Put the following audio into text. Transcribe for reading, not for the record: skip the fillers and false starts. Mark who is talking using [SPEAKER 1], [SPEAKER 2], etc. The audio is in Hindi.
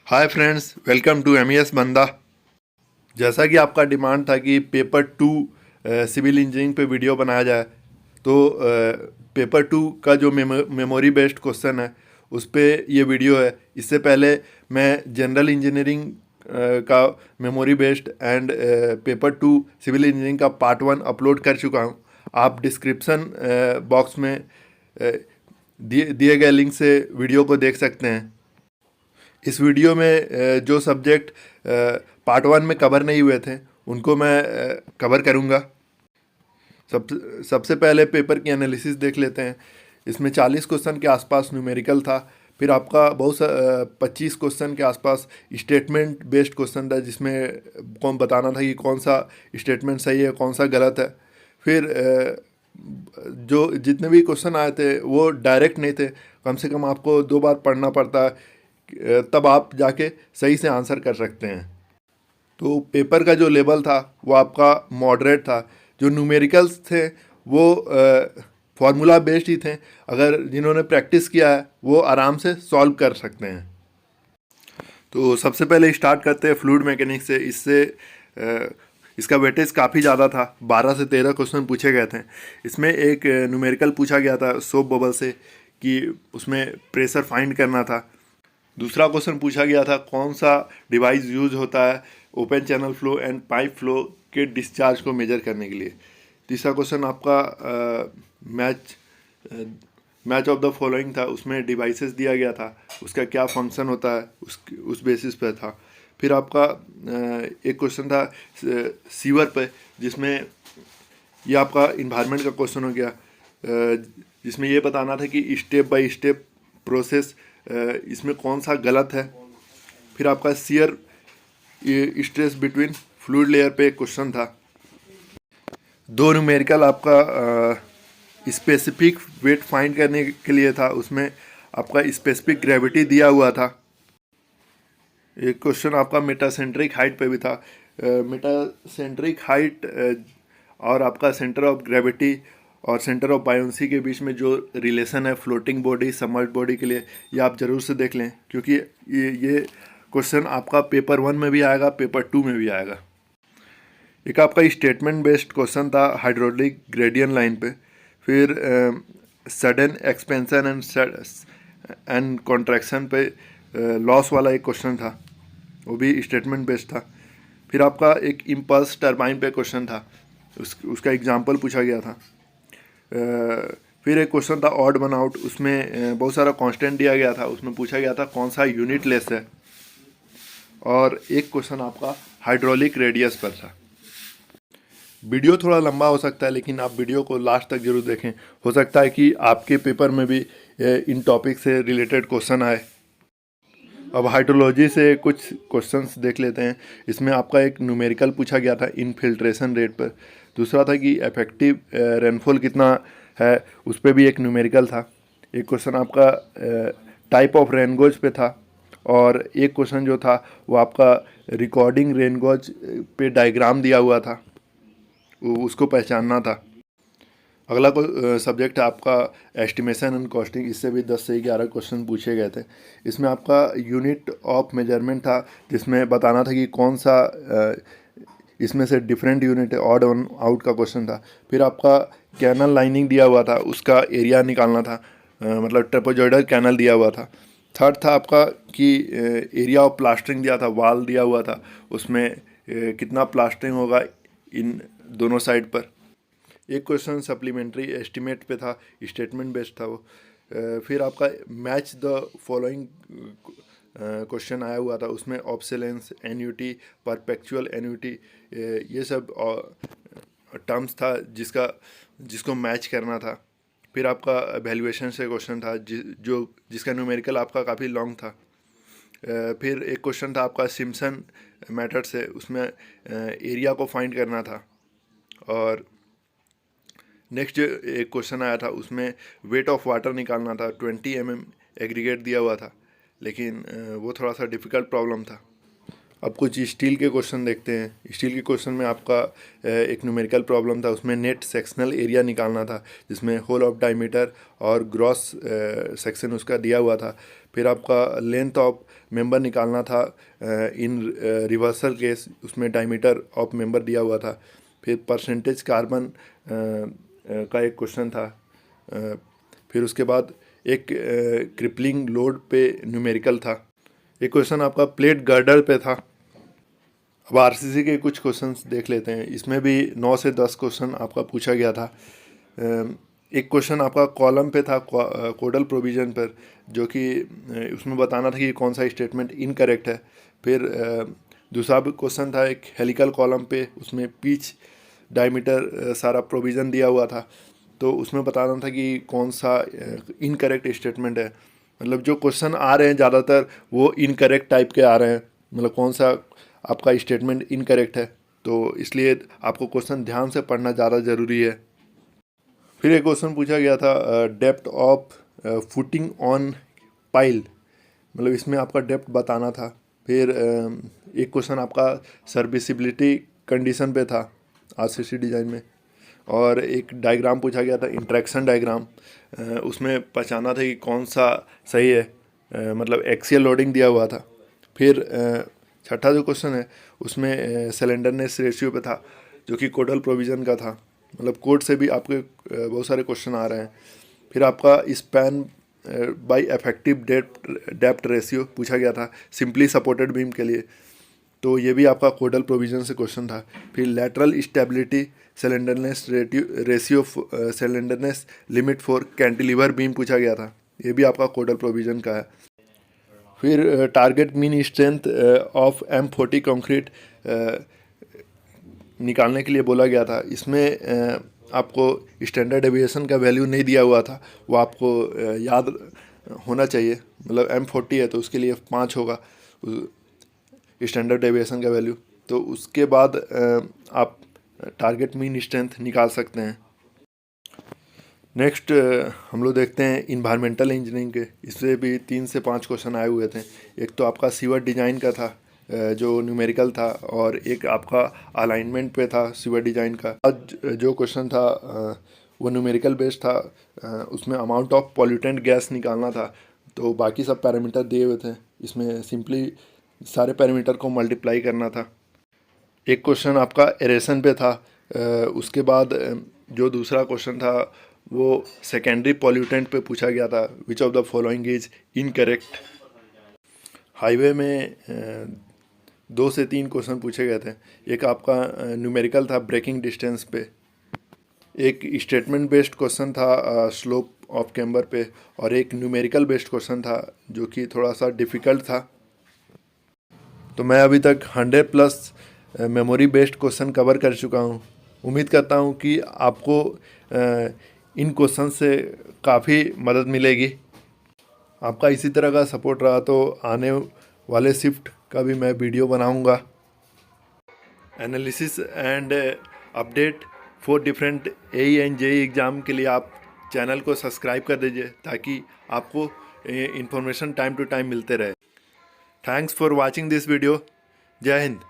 [SPEAKER 1] Hi friends, welcome to MES बंदा। जैसा कि आपका डिमांड था कि पेपर टू सिविल इंजीनियरिंग पे वीडियो बनाया जाए, तो पेपर टू का जो मेमोरी बेस्ड क्वेश्चन है उस पे ये वीडियो है। इससे पहले मैं जनरल इंजीनियरिंग का memory based and paper two civil engineering का पार्ट वन अपलोड कर चुका हूँ। आप डिस्क्रिप्शन बॉक्स में दिए गए लिंक से वीडियो को देख सकते हैं। इस वीडियो में जो सब्जेक्ट पार्ट वन में कवर नहीं हुए थे उनको मैं कवर करूँगा। सबसे पहले पेपर की एनालिसिस देख लेते हैं। इसमें 40 क्वेश्चन के आसपास न्यूमेरिकल था। फिर आपका 25 क्वेश्चन के आसपास स्टेटमेंट बेस्ड क्वेश्चन था, जिसमें कौन बताना था कि कौन सा स्टेटमेंट सही है कौन सा गलत है। फिर जो जितने भी क्वेश्चन आए थे वो डायरेक्ट नहीं थे, कम से कम आपको 2 बार पढ़ना पड़ता है, तब आप जाके सही से आंसर कर सकते हैं। तो पेपर का जो लेवल था वो आपका मॉडरेट था। जो न्यूमेरिकल्स थे वो फार्मूला बेस्ड ही थे। अगर जिन्होंने प्रैक्टिस किया है वो आराम से सॉल्व कर सकते हैं। तो सबसे पहले स्टार्ट करते हैं फ्लूइड मैकेनिक्स से। इसका वेटेज काफ़ी ज़्यादा था, 12 से 13 क्वेश्चन पूछे गए थे। इसमें एक न्यूमेरिकल पूछा गया था सोप बबल से कि उसमें प्रेशर फाइंड करना था। दूसरा क्वेश्चन पूछा गया था कौन सा डिवाइस यूज होता है open channel flow and pipe flow के डिस्चार्ज को मेजर करने के लिए। तीसरा क्वेश्चन आपका match match of the following था, उसमें डिवाइसेस दिया गया था, उसका क्या फंक्शन होता है उस बेसिस पे था। फिर आपका एक क्वेश्चन था सीवर पे, जिसमें ये आपका इन्वायरमेंट का क्वेश्चन हो गया, जिसमें ये बताना था कि स्टेप बाय स्टेप प्रोसेस इसमें कौन सा गलत है। फिर आपका shear stress between fluid layer पे एक क्वेश्चन था। 2 न्यूमेरिकल आपका स्पेसिफिक वेट फाइंड करने के लिए था, उसमें आपका स्पेसिफिक ग्रेविटी दिया हुआ था। एक क्वेश्चन आपका मेटासेंट्रिक हाइट पे भी था। मेटासेंट्रिक हाइट और आपका सेंटर ऑफ ग्रेविटी और सेंटर ऑफ बायोन्सी के बीच में जो रिलेशन है फ्लोटिंग बॉडी सबमर्ज्ड बॉडी के लिए, ये आप ज़रूर से देख लें, क्योंकि ये क्वेश्चन आपका पेपर 1 में भी आएगा, पेपर 2 में भी आएगा। एक आपका स्टेटमेंट बेस्ड क्वेश्चन था हाइड्रोलिक ग्रेडियंट लाइन पे। फिर सडन एक्सपेंशन एंड कॉन्ट्रैक्शन पे लॉस वाला एक क्वेश्चन था, वो भी स्टेटमेंट बेस्ड था। फिर आपका एक इम्पल्स टरबाइन पे क्वेश्चन था, उसका एग्जांपल पूछा गया था। फिर एक क्वेश्चन था ऑड वन आउट, उसमें बहुत सारा कांस्टेंट दिया गया था, उसमें पूछा गया था कौन सा यूनिट लेस है। और एक क्वेश्चन आपका हाइड्रोलिक रेडियस पर था। वीडियो थोड़ा लंबा हो सकता है, लेकिन आप वीडियो को लास्ट तक जरूर देखें। हो सकता है कि आपके पेपर में भी इन टॉपिक से रिलेटेड क्वेश्चन आए। अब हाइड्रोलॉजी से कुछ क्वेश्चंस देख लेते हैं। इसमें आपका एक न्यूमेरिकल पूछा गया था इनफिल्ट्रेशन रेट पर। दूसरा था कि इफेक्टिव रेनफॉल कितना है, उस पर भी एक न्यूमेरिकल था। एक क्वेश्चन आपका टाइप ऑफ रेनगोज पे था। और एक क्वेश्चन जो था वो आपका रिकॉर्डिंग रेनगोज पे डायग्राम दिया हुआ था, उसको पहचानना था। अगला सब्जेक्ट है आपका एस्टिमेशन एंड कॉस्टिंग। इससे भी 10 से 11 क्वेश्चन पूछे गए थे। इसमें आपका यूनिट ऑफ मेजरमेंट था, जिसमें बताना था कि कौन सा इसमें से डिफरेंट यूनिट है, ऑड वन आउट का क्वेश्चन था। फिर आपका कैनल लाइनिंग दिया हुआ था, उसका एरिया निकालना था, मतलब ट्रेपेजॉइडल कैनल दिया हुआ था। थर्ड था आपका कि एरिया ऑफ प्लास्टरिंग दिया था, वाल दिया हुआ था, उसमें कितना प्लास्टरिंग होगा इन दोनों साइड पर। एक क्वेश्चन सप्लीमेंट्री एस्टिमेट पे था, स्टेटमेंट बेस्ड था वो। फिर आपका मैच द फॉलोइंग क्वेश्चन आया हुआ था, उसमें ऑब्सोलेंस, एन्यूटी, परपेचुअल एन्यूटी, ये सब टर्म्स था जिसको मैच करना था। फिर आपका वैल्यूएशन से क्वेश्चन था जिसका न्यूमेरिकल आपका काफ़ी लॉन्ग था। फिर एक क्वेश्चन था आपका सिम्पसन मेथड से, उसमें एरिया को फाइंड करना था। और नेक्स्ट जो एक क्वेश्चन आया था उसमें वेट ऑफ वाटर निकालना था, 20 mm एग्रीगेट दिया हुआ था, लेकिन वो थोड़ा सा डिफ़िकल्ट प्रॉब्लम था। अब कुछ स्टील के क्वेश्चन देखते हैं। स्टील के क्वेश्चन में आपका एक न्यूमेरिकल प्रॉब्लम था, उसमें नेट सेक्शनल एरिया निकालना था, जिसमें होल ऑफ डायमीटर और ग्रॉस सेक्शन उसका दिया हुआ था। फिर आपका लेंथ ऑफ मेंबर निकालना था इन रिवर्सल केस, उसमें डायमीटर ऑफ मेंबर दिया हुआ था। फिर परसेंटेज कार्बन का एक क्वेश्चन था। फिर उसके बाद एक क्रिपलिंग लोड पे न्यूमेरिकल था। एक क्वेश्चन आपका प्लेट गर्डर पे था। अब आरसीसी के कुछ क्वेश्चंस देख लेते हैं। इसमें भी 9 से 10 क्वेश्चन आपका पूछा गया था। एक क्वेश्चन आपका कॉलम पे था कोडल प्रोविज़न पर, जो कि उसमें बताना था कि कौन सा स्टेटमेंट इनकरेक्ट है। फिर दूसरा क्वेश्चन था एक हेलिकल कॉलम पे, उसमें पिच डायमीटर सारा प्रोविज़न दिया हुआ था, तो उसमें बताना था कि कौन सा इनकरेक्ट स्टेटमेंट है। मतलब जो क्वेश्चन आ रहे हैं ज़्यादातर वो इनकरेक्ट टाइप के आ रहे हैं, मतलब कौन सा आपका स्टेटमेंट इनकरेक्ट है, तो इसलिए आपको क्वेश्चन ध्यान से पढ़ना ज़्यादा ज़रूरी है। फिर एक क्वेश्चन पूछा गया था depth of footing on pile, मतलब इसमें आपका डेप्थ बताना था। फिर एक क्वेश्चन आपका सर्विसिबिलिटी कंडीशन पे था आरसीसी डिज़ाइन में, और एक डायग्राम पूछा गया था इंटरेक्शन डायग्राम, उसमें पहचाना था कि कौन सा सही है, मतलब एक्सियल लोडिंग दिया हुआ था। फिर छठा जो क्वेश्चन है उसमें सिलेंडरनेस रेशियो पे था, जो कि कोडल प्रोविज़न का था, मतलब कोड से भी आपके बहुत सारे क्वेश्चन आ रहे हैं। फिर आपका span bye effective depth ratio पूछा गया था सिंपली सपोर्टेड बीम के लिए, तो ये भी आपका कोडल प्रोविज़न से क्वेश्चन था। फिर lateral stability slenderness ratio slenderness limit for cantilever beam पूछा गया था, ये भी आपका कोडल प्रोविज़न का है। फिर target mean strength of M40 concrete निकालने के लिए बोला गया था। इसमें आपको स्टैंडर्ड डेविएशन का वैल्यू नहीं दिया हुआ था, वो आपको याद होना चाहिए। मतलब M40 है तो उसके लिए 5 होगा स्टैंडर्ड डेविएशन का वैल्यू, तो उसके बाद आप टारगेट मीन स्ट्रेंथ निकाल सकते हैं। नेक्स्ट हम लोग देखते हैं इन्वायरमेंटल इंजीनियरिंग के। इससे भी 3 से 5 क्वेश्चन आए हुए थे। एक तो आपका सीवर डिज़ाइन का था जो न्यूमेरिकल था, और एक आपका अलाइनमेंट पे था सीवर डिज़ाइन का। आज जो क्वेश्चन था वो न्यूमेरिकल बेस्ड था, उसमें अमाउंट ऑफ पॉल्यूटेंट गैस निकालना था, तो बाकी सब पैरामीटर दिए हुए थे, इसमें सिंपली सारे पैरामीटर को मल्टीप्लाई करना था। एक क्वेश्चन आपका एरेशन पे था। उसके बाद जो दूसरा क्वेश्चन था वो सेकेंडरी पॉल्यूटेंट पे पूछा गया था, which of the following is incorrect. Highway में 2 से 3 क्वेश्चन पूछे गए थे। एक आपका न्यूमेरिकल था ब्रेकिंग डिस्टेंस पे, एक स्टेटमेंट बेस्ड क्वेश्चन था स्लोप ऑफ कैम्बर पे, और एक न्यूमेरिकल बेस्ड क्वेश्चन था जो कि थोड़ा सा डिफ़िकल्ट था। तो मैं अभी तक 100+ मेमोरी बेस्ड क्वेश्चन कवर कर चुका हूँ। उम्मीद करता हूँ कि आपको इन क्वेश्चन से काफ़ी मदद मिलेगी। आपका इसी तरह का सपोर्ट रहा तो आने वाले शिफ्ट का भी मैं वीडियो बनाऊँगा। Analysis and update for different AE and JEE exam के लिए आप चैनल को सब्सक्राइब कर दीजिए, ताकि आपको इन्फॉर्मेशन टाइम टू टाइम मिलते रहे। Thanks for watching this video. जय हिंद।